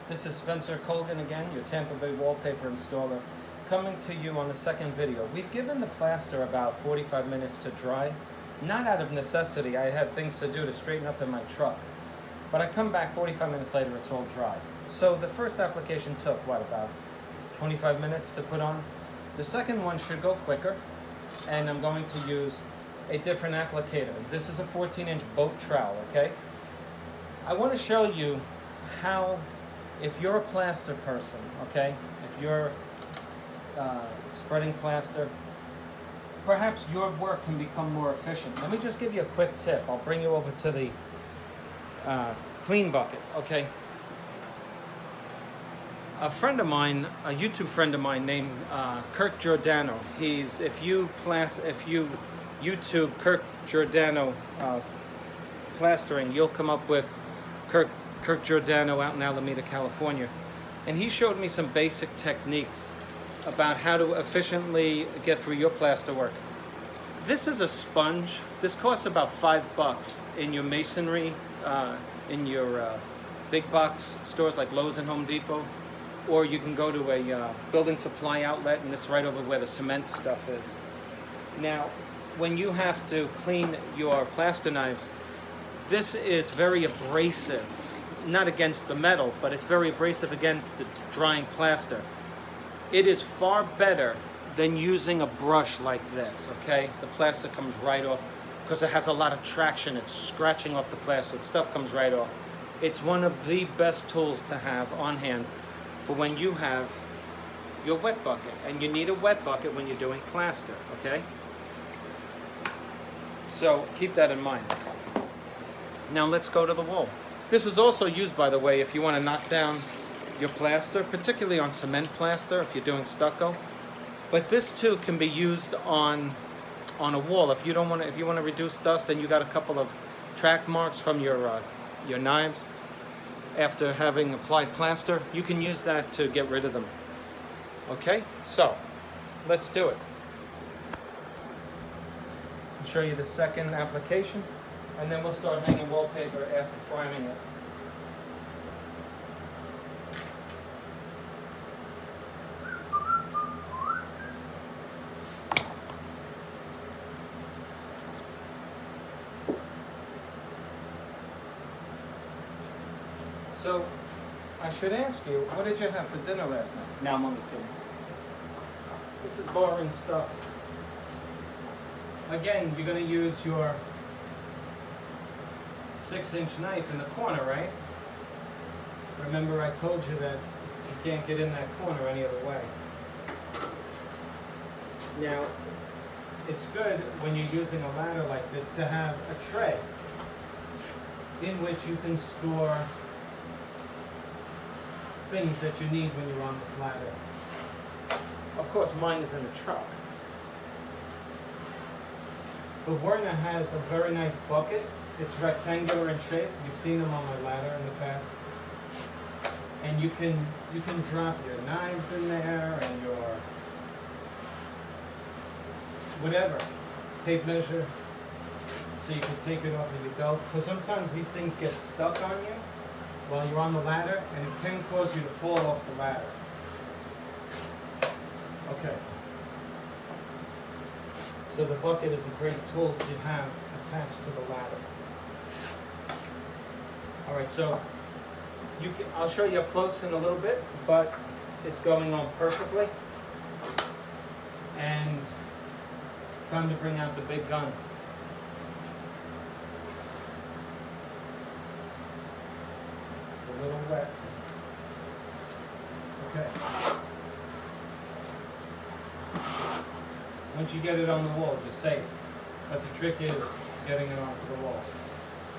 This is Colgan again, your Tampa Bay wallpaper installer, coming to you on the second video. We've given the plaster about 45 minutes to dry, not out of necessity. I had things to do to straighten up in my truck. But I come back 45 minutes later, it's all dry. So the first application took, what, about 25 minutes to put on? The second one should go quicker, and I'm going to use a different applicator. This is a 14-inch boat trowel, okay? I want to show you how, if you're a plaster person, okay, if you're spreading plaster, perhaps your work can become more efficient. Let me just give you a quick tip. I'll bring you over to the clean bucket, okay? A friend of mine, a YouTube friend of mine named Kirk Giordano. If you YouTube Kirk Giordano plastering, you'll come up with Kirk Giordano out in Alameda, California. And he showed me some basic techniques about how to efficiently get through your plaster work. This is a sponge. This costs about $5 in your masonry, in your big box stores like Lowe's and Home Depot. Or you can go to a building supply outlet, and it's right over where the cement stuff is. Now, when you have to clean your plaster knives, this is very abrasive. Not against the metal, but it's very abrasive against the drying plaster. It is far better than using a brush like this, okay? The plaster comes right off because it has a lot of traction. It's scratching off the plaster. The stuff comes right off. It's one of the best tools to have on hand for when you have your wet bucket. And you need a wet bucket when you're doing plaster, okay? So keep that in mind. Now let's go to the wall. This is also used, by the way, if you want to knock down your plaster, particularly on cement plaster if you're doing stucco. But this too can be used on a wall if you want to reduce dust and you got a couple of track marks from your knives after having applied plaster. You can use that to get rid of them. Okay, so let's do it. I'll show you the second application, and then we'll start hanging wallpaper after priming it. So, I should ask you, what did you have for dinner last night? Now I'm only kidding. This is boring stuff. Again, you're going to use your 6-inch knife in the corner, right? Remember I told you that you can't get in that corner any other way. Now, it's good when you're using a ladder like this to have a tray in which you can store things that you need when you're on this ladder. Of course, mine is in the truck. But Werner has a very nice bucket. It's rectangular in shape. You've seen them on my ladder in the past. And you can drop your knives in there and your whatever, tape measure, so you can take it off of your belt. Because sometimes these things get stuck on you while you're on the ladder, and it can cause you to fall off the ladder. Okay. So the bucket is a great tool to have attached to the ladder. All right, so I'll show you up close in a little bit, but it's going on perfectly. And it's time to bring out the big gun. It's a little wet. Okay. Once you get it on the wall, you're safe. But the trick is getting it onto the wall.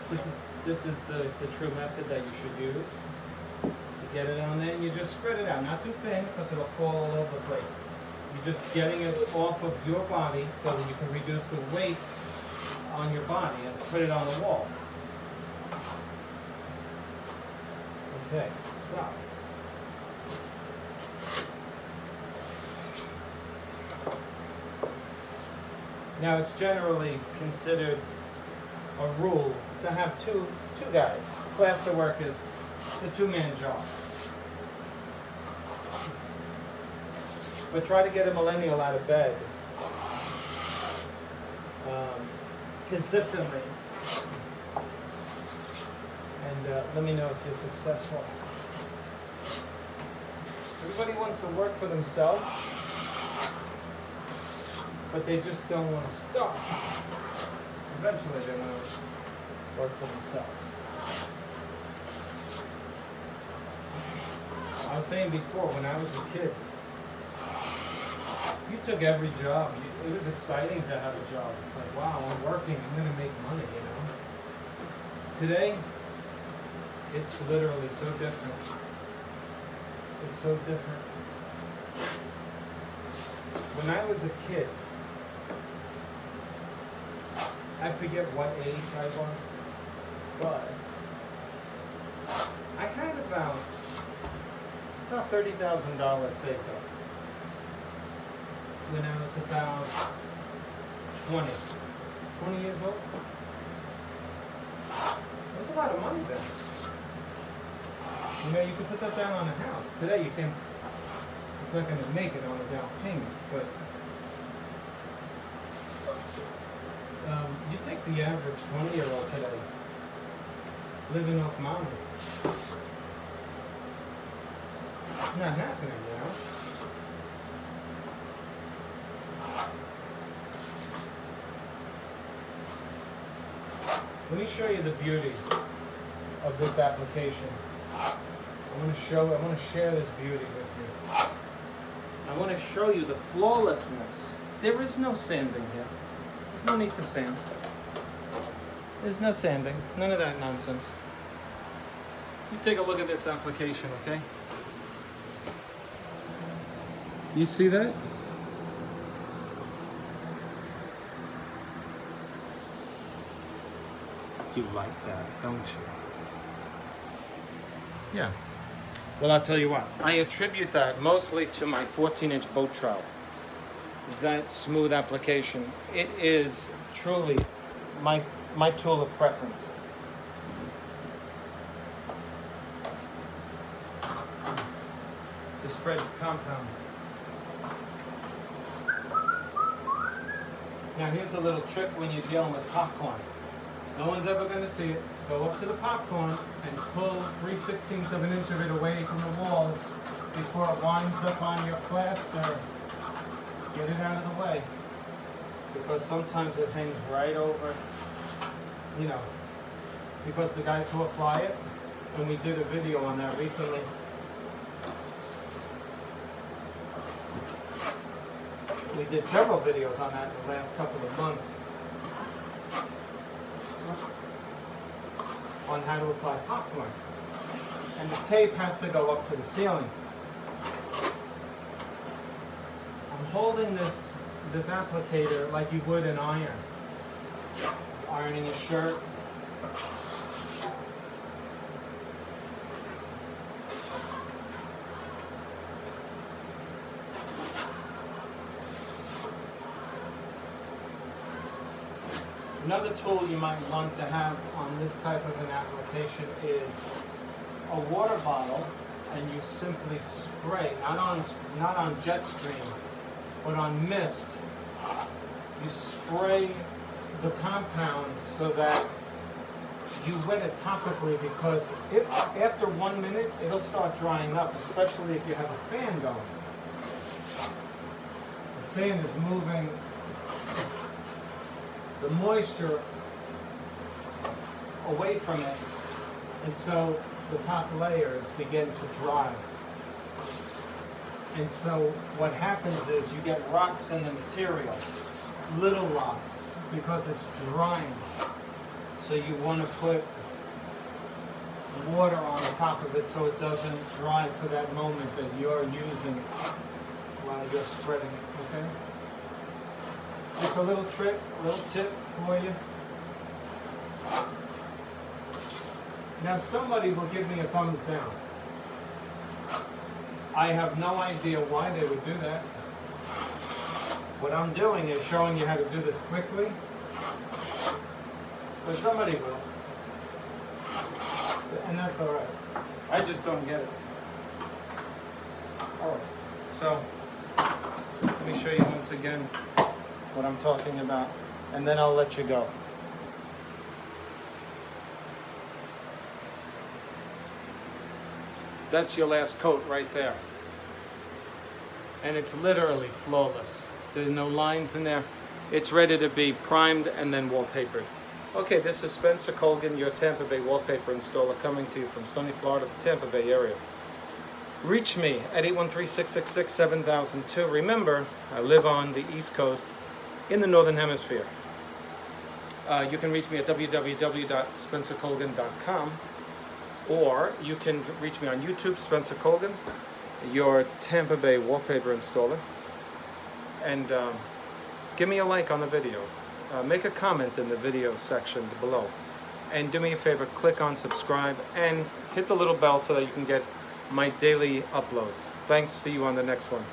This is the true method that you should use. You get it on there and you just spread it out. Not too thin because it'll fall all over the place. You're just getting it off of your body so that you can reduce the weight on your body and put it on the wall. Okay, so. Now it's generally considered a rule to have two guys, plaster workers. It's a two-man job. but try to get a millennial out of bed consistently. And let me know if you're successful. Everybody wants to work for themselves, but they just don't want to start. Eventually they want to work for themselves. I was saying before, when I was a kid, you took every job. It was exciting to have a job. It's like, wow, I'm working, I'm going to make money, you know. Today, it's literally so different. It's so different. When I was a kid, I forget what age I was, but I had about $30,000 saved up when I was about 20 years old. It was a lot of money then. You know, you could put that down on a house. Today you can't, it's not going to make it on a down payment, but you take the average 20-year-old today, living off money. It's not happening, you know? Let me show you the beauty of this application. I want to share this beauty with you. I want to show you the flawlessness. There is no sanding here. There's no need to sand. There's no sanding. None of that nonsense. You take a look at this application, okay? You see that? You like that, don't you? Yeah. Well, I'll tell you what. I attribute that mostly to my 14-inch boat trowel. That smooth application. It is truly my tool of preference. To spread compound. Now here's a little trick when you're dealing with popcorn. No one's ever going to see it. Go up to the popcorn and pull 3/16 of an inch of it away from the wall before it winds up on your plaster. Get it out of the way. Because sometimes it hangs right over, you know, because the guys who apply it, and we did a video on that recently. We did several videos on that in the last couple of months on how to apply popcorn. And the tape has to go up to the ceiling. I'm holding this applicator like you would an iron. Ironing a shirt. Another tool you might want to have on this type of an application is a water bottle, and you simply spray, not on jet stream, but on mist. You spray the compound so that you wet it topically, because if after 1 minute it'll start drying up, especially if you have a fan going. The fan is moving the moisture away from it, and so the top layers begin to dry. And so what happens is you get rocks in the material, little rocks, because it's drying. So you want to put water on the top of it so it doesn't dry for that moment that you're using it while you're spreading it, okay? Just a little trick, a little tip for you. Now somebody will give me a thumbs down. I have no idea why they would do that. What I'm doing is showing you how to do this quickly, but somebody will. And that's all right. I just don't get it. All right, so me show you once again what I'm talking about, and then I'll let you go. That's your last coat right there. And it's literally flawless. There's no lines in there. It's ready to be primed and then wallpapered. Okay, this is Spencer Colgan, your Tampa Bay wallpaper installer, coming to you from sunny Florida, the Tampa Bay area. Reach me at 813-666-7002. Remember, I live on the East Coast in the Northern Hemisphere. You can reach me at www.spencercolgan.com, or you can reach me on YouTube, Spencer Colgan, your Tampa Bay wallpaper installer. And give me a like on the video. Make a comment in the video section below. And do me a favor, click on subscribe and hit the little bell so that you can get my daily uploads. Thanks, see you on the next one.